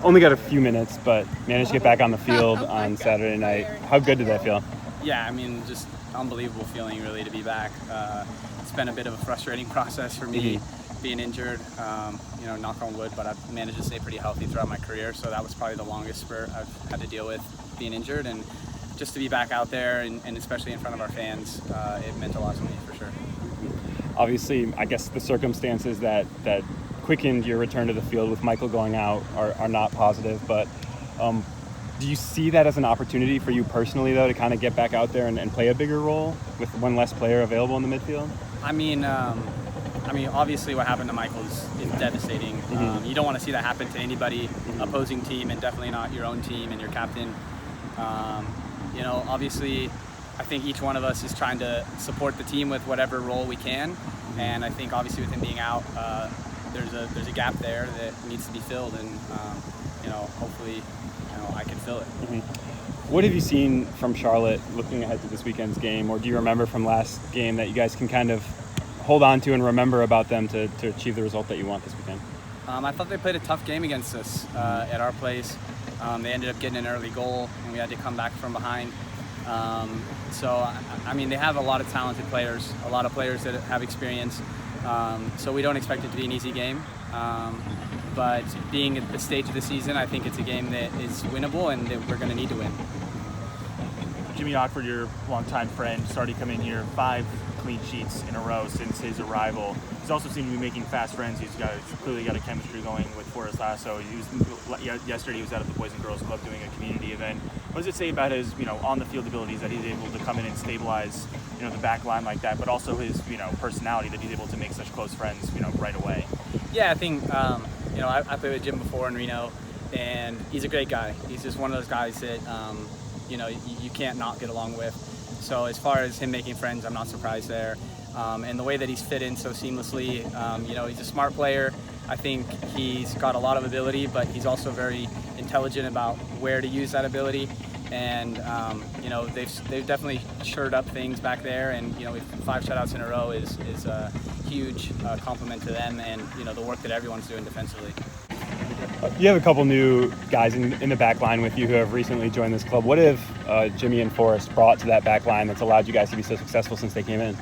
only got a few minutes, but managed to get back on the field on Saturday night. How good did that feel? Yeah, I mean, just unbelievable feeling really to be back. It's been a bit of a frustrating process for me being injured, knock on wood, but I've managed to stay pretty healthy throughout my career, so that was probably the longest spurt I've had to deal with being injured, and just to be back out there and especially in front of our fans, it meant a lot to me for sure. Obviously, I guess the circumstances that quickened your return to the field with Michael going out are not positive, but do you see that as an opportunity for you personally, though, to kind of get back out there and play a bigger role with one less player available in the midfield? I mean, obviously what happened to Michael is devastating. You don't want to see that happen to anybody, opposing team, and definitely not your own team and your captain. Obviously, I think each one of us is trying to support the team with whatever role we can, and I think obviously with him being out, there's a gap there that needs to be filled, and hopefully, I can fill it. What have you seen from Charlotte looking ahead to this weekend's game, or do you remember from last game that you guys can kind of hold on to and remember about them to achieve the result that you want this weekend? I thought they played a tough game against us at our place. They ended up getting an early goal, and we had to come back from behind. They have a lot of talented players, a lot of players that have experience. So we don't expect it to be an easy game. But being at the stage of the season, I think it's a game that is winnable and that we're going to need to win. Jimmy Ockford, your longtime friend, started coming here 5 clean sheets in a row since his arrival. He's also seemed to be making fast friends. He's clearly got a chemistry going with Forrest Lasso. Yesterday he was out at the Boys and Girls Club doing a community event. What does it say about his on-the-field abilities that he's able to come in and stabilize the back line like that, but also his personality that he's able to make such close friends right away? Yeah, I think I played with Jim before in Reno, and he's a great guy. He's just one of those guys that you can't not get along with. So as far as him making friends, I'm not surprised there. And the way that he's fit in so seamlessly, he's a smart player. I think he's got a lot of ability, but he's also very intelligent about where to use that ability. And they've definitely shored up things back there. And 5 shutouts in a row is a huge compliment to them and the work that everyone's doing defensively. You have a couple new guys in the back line with you who have recently joined this club. What have Jimmy and Forrest brought to that back line that's allowed you guys to be so successful since they came in?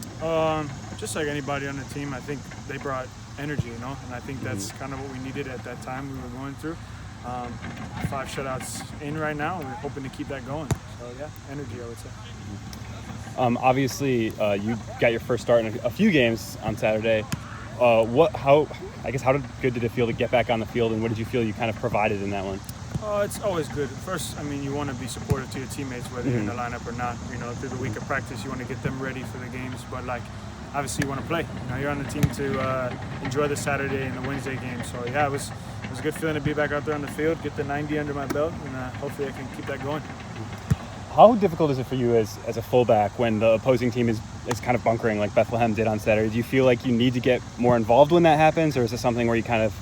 Just like anybody on the team, I think they brought energy, and I think that's kind of what we needed at that time we were going through. 5 shutouts in right now, and we're hoping to keep that going. So yeah, energy, I would say. Obviously, you got your first start in a few games on Saturday. How good did it feel to get back on the field, and what did you feel you kind of provided in that one? It's always good. First, you want to be supportive to your teammates, whether you're in the lineup or not. Through the week of practice, you want to get them ready for the games, but obviously you want to play. You're on the team to enjoy the Saturday and the Wednesday game. So yeah, it was a good feeling to be back out there on the field, get the 90 under my belt, and hopefully I can keep that going. How difficult is it for you as a fullback when the opposing team is kind of bunkering like Bethlehem did on Saturday? Do you feel like you need to get more involved when that happens, or is it something where you kind of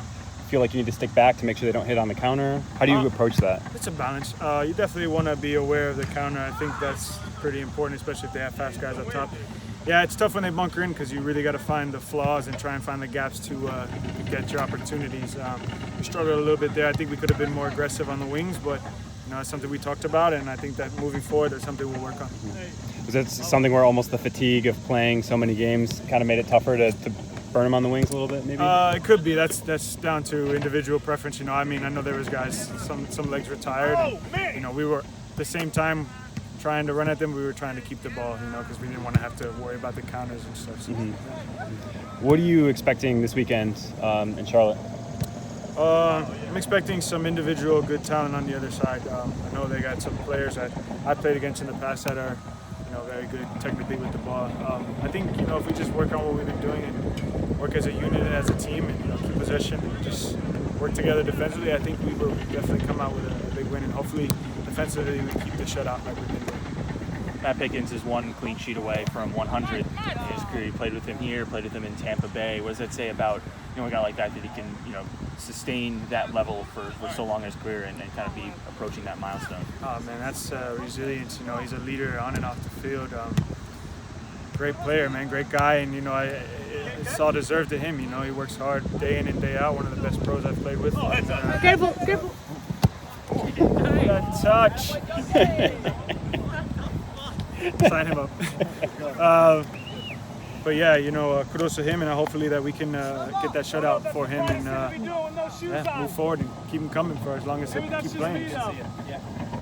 feel like you need to stick back to make sure they don't hit on the counter? How do you approach that? It's a balance. You definitely want to be aware of the counter. I think that's pretty important, especially if they have fast guys up top. Yeah, it's tough when they bunker in because you really got to find the flaws and try and find the gaps to get your opportunities. We struggled a little bit there. I think we could have been more aggressive on the wings, but it's something we talked about, and I think that moving forward, that's something we'll work on. Is it something where almost the fatigue of playing so many games kind of made it tougher to burn them on the wings a little bit, maybe? It could be. That's down to individual preference. I know there was guys, some legs were tired. And, we were at the same time trying to run at them. We were trying to keep the ball, because we didn't want to have to worry about the counters and stuff. So, What are you expecting this weekend in Charlotte? I'm expecting some individual good talent on the other side. I know they got some players that I played against in the past that are, very good technically with the ball. I think, if we just work on what we've been doing and work as a unit and as a team and, keep possession and just work together defensively, I think we will definitely come out with a big win, and hopefully defensively we keep the shutout like we've been doing. Matt Pickens is 1 clean sheet away from 100 in his career. You played with him here, played with him in Tampa Bay. What does that say about a guy like that he can sustain that level for so long in his career and kind of be approaching that milestone? Oh man, that's resilience. He's a leader on and off the field. Great player, man, great guy, and it's all deserved to him. He works hard day in and day out. One of the best pros I've played with. Careful. Left touch. Sign him up. But yeah, kudos to him, and hopefully that we can get that shutout for him and move forward and keep him coming for as long as he keeps playing.